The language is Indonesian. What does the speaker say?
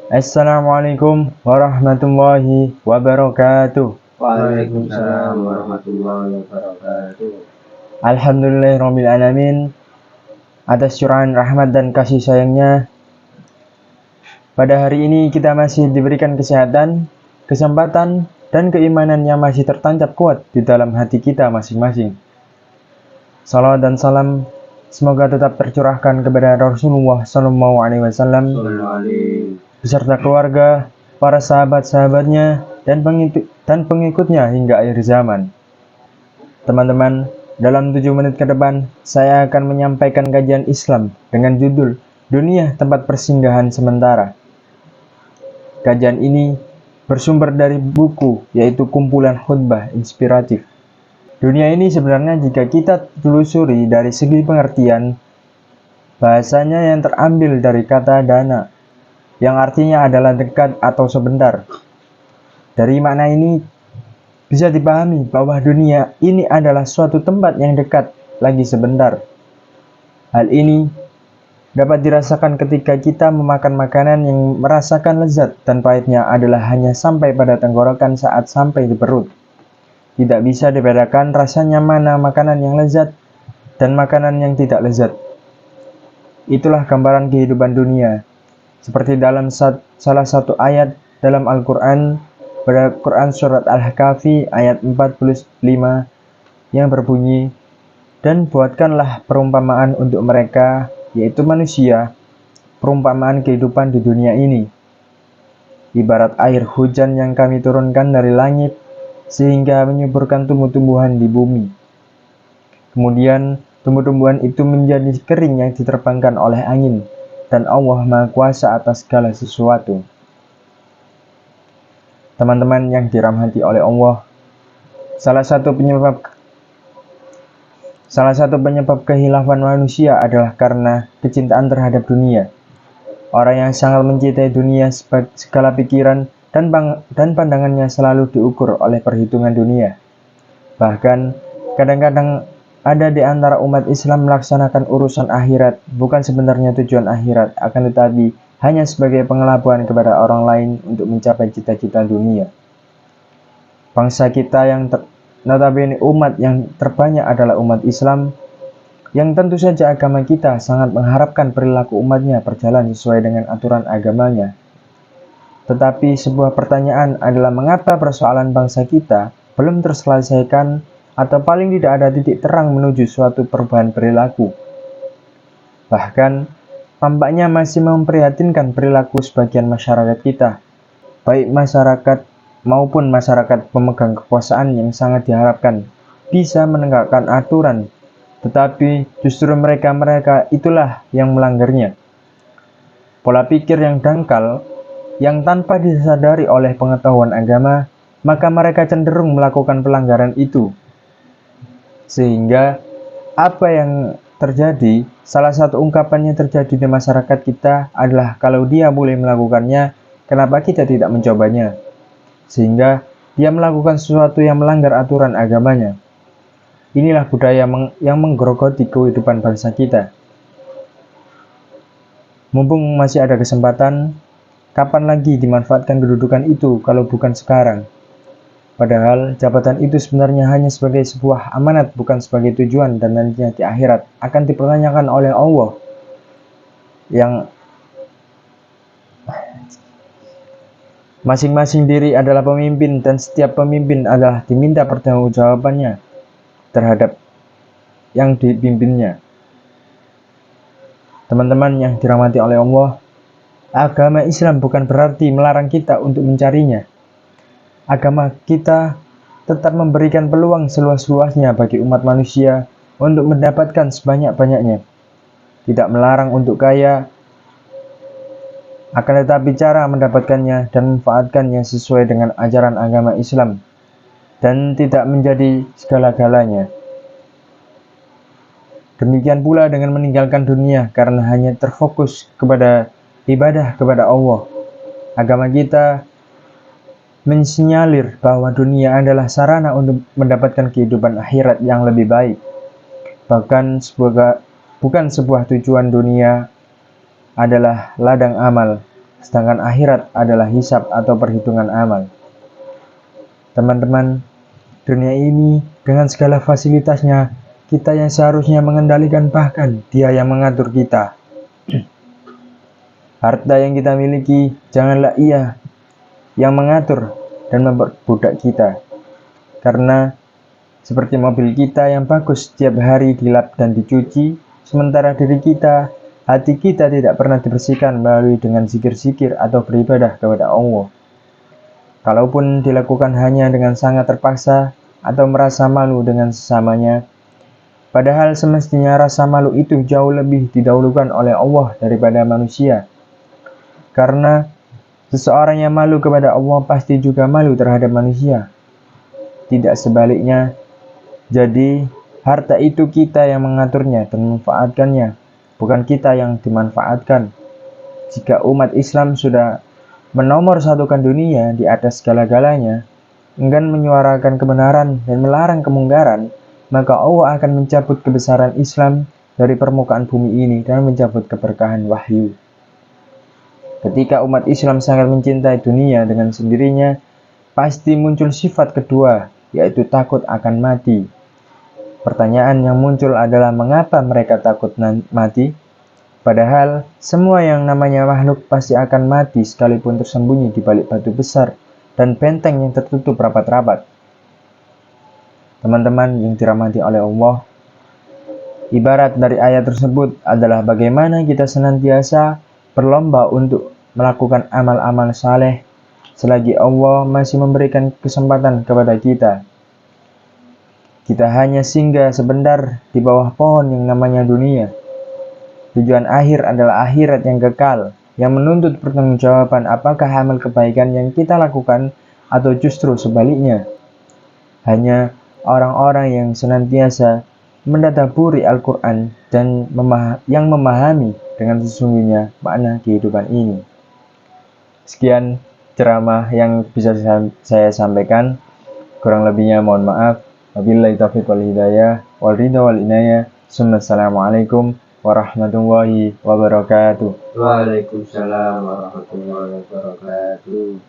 Assalamualaikum warahmatullahi wabarakatuh. Waalaikumsalam warahmatullahi wabarakatuh. Alhamdulillahirabbil alamin. Atas curahan rahmat dan kasih sayangnya, pada hari ini kita masih diberikan kesehatan, kesempatan, dan keimanan yang masih tertancap kuat di dalam hati kita masing-masing. Salawat dan salam semoga tetap tercurahkan kepada Rasulullah SAW beserta keluarga, para sahabat-sahabatnya, dan pengikutnya hingga akhir zaman. Teman-teman, dalam 7 menit ke depan, saya akan menyampaikan kajian Islam dengan judul Dunia Tempat Persinggahan Sementara. Kajian ini bersumber dari buku, yaitu kumpulan khutbah inspiratif. Dunia ini sebenarnya jika kita telusuri dari segi pengertian, bahasanya yang terambil dari kata dana, yang artinya adalah dekat atau sebentar. Dari makna ini bisa dipahami bahwa dunia ini adalah suatu tempat yang dekat lagi sebentar. Hal ini dapat dirasakan ketika kita memakan makanan yang merasakan lezat dan pahitnya adalah hanya sampai pada tenggorokan saat sampai di perut. Tidak bisa dibedakan rasanya mana makanan yang lezat dan makanan yang tidak lezat. Itulah gambaran kehidupan dunia. Seperti dalam salah satu ayat dalam Al-Quran, pada Quran Surat Al-Kahfi ayat 45 yang berbunyi, dan buatkanlah perumpamaan untuk mereka, yaitu manusia, perumpamaan kehidupan di dunia ini. Ibarat air hujan yang kami turunkan dari langit, sehingga menyuburkan tumbuh-tumbuhan di bumi. Kemudian, tumbuh-tumbuhan itu menjadi kering yang diterbangkan oleh angin, dan Allah Maha Kuasa atas segala sesuatu. Teman-teman yang dirahmati oleh Allah, salah satu penyebab kehilafan manusia adalah karena kecintaan terhadap dunia. Orang yang sangat mencintai dunia, segala pikiran dan pandangannya selalu diukur oleh perhitungan dunia. Bahkan, kadang-kadang ada di antara umat Islam melaksanakan urusan akhirat bukan sebenarnya tujuan akhirat, akan tetapi hanya sebagai pengelabuan kepada orang lain untuk mencapai cita-cita dunia. Bangsa kita yang notabene umat yang terbanyak adalah umat Islam, yang tentu saja agama kita sangat mengharapkan perilaku umatnya berjalan sesuai dengan aturan agamanya. Tetapi sebuah pertanyaan adalah mengapa persoalan bangsa kita belum terselesaikan atau paling tidak ada titik terang menuju suatu perubahan perilaku. Bahkan, tampaknya masih memprihatinkan perilaku sebagian masyarakat kita, baik masyarakat maupun masyarakat pemegang kekuasaan yang sangat diharapkan bisa menegakkan aturan, tetapi justru mereka itulah yang melanggarnya. Pola pikir yang dangkal, yang tanpa disadari oleh pengetahuan agama, maka mereka cenderung melakukan pelanggaran itu. Sehingga apa yang terjadi, salah satu ungkapan yang terjadi di masyarakat kita adalah kalau dia boleh melakukannya, kenapa kita tidak mencobanya? Sehingga dia melakukan sesuatu yang melanggar aturan agamanya. Inilah budaya yang menggerogoti kehidupan bangsa kita. Mumpung masih ada kesempatan, kapan lagi dimanfaatkan kedudukan itu kalau bukan sekarang? Padahal jabatan itu sebenarnya hanya sebagai sebuah amanat, bukan sebagai tujuan, dan nantinya di akhirat akan dipertanyakan oleh Allah. Yang masing-masing diri adalah pemimpin, dan setiap pemimpin adalah diminta pertanggungjawabannya terhadap yang dipimpinnya. Teman-teman yang dirahmati oleh Allah, agama Islam bukan berarti melarang kita untuk mencarinya. Agama kita tetap memberikan peluang seluas-luasnya bagi umat manusia untuk mendapatkan sebanyak-banyaknya. Tidak melarang untuk kaya, akan tetapi cara mendapatkannya dan memanfaatkannya sesuai dengan ajaran agama Islam, dan tidak menjadi segala-galanya. Demikian pula dengan meninggalkan dunia karena hanya terfokus kepada ibadah kepada Allah. Agama kita mensinyalir bahwa dunia adalah sarana untuk mendapatkan kehidupan akhirat yang lebih baik. Bahkan bukan sebuah tujuan dunia adalah ladang amal. sedangkan akhirat adalah hisab atau perhitungan amal. Teman-teman, dunia ini dengan segala fasilitasnya, kita yang seharusnya mengendalikan, bahkan Dia yang mengatur kita. Harta yang kita miliki, janganlah Ia yang mengatur dan memperbudak kita. Karena seperti mobil kita yang bagus setiap hari dilap dan dicuci, sementara diri kita, hati kita tidak pernah dibersihkan melalui dengan zikir-zikir atau beribadah kepada Allah. Kalaupun dilakukan hanya dengan sangat terpaksa atau merasa malu dengan sesamanya, padahal semestinya rasa malu itu jauh lebih didahulukan oleh Allah daripada manusia. Karena seseorang yang malu kepada Allah pasti juga malu terhadap manusia. Tidak sebaliknya. Jadi, harta itu kita yang mengaturnya dan memanfaatkannya, bukan kita yang dimanfaatkan. Jika umat Islam sudah menomorsatukan dunia di atas segala-galanya, enggan menyuarakan kebenaran dan melarang kemungkaran, maka Allah akan mencabut kebesaran Islam dari permukaan bumi ini dan mencabut keberkahan wahyu. Ketika umat Islam sangat mencintai dunia dengan sendirinya, pasti muncul sifat kedua, yaitu takut akan mati. Pertanyaan yang muncul adalah mengapa mereka takut mati? Padahal semua yang namanya makhluk pasti akan mati sekalipun tersembunyi di balik batu besar dan benteng yang tertutup rapat-rapat. Teman-teman yang dirahmati oleh Allah, ibarat dari ayat tersebut adalah bagaimana kita senantiasa berlomba untuk melakukan amal-amal saleh selagi Allah masih memberikan kesempatan kepada kita. Kita hanya singgah sebentar di bawah pohon yang namanya dunia. Tujuan akhir adalah akhirat yang kekal, yang menuntut pertanggungjawaban apakah amal kebaikan yang kita lakukan atau justru sebaliknya. Hanya orang-orang yang senantiasa mentadabburi Al-Quran dan yang memahami dengan sesungguhnya makna kehidupan ini. Sekian ceramah yang bisa saya sampaikan. Kurang lebihnya mohon maaf. Wabillahi taufiq wal hidayah wal ridha wal inayah. Assalamualaikum warahmatullahi wabarakatuh. Waalaikumsalam warahmatullahi wabarakatuh.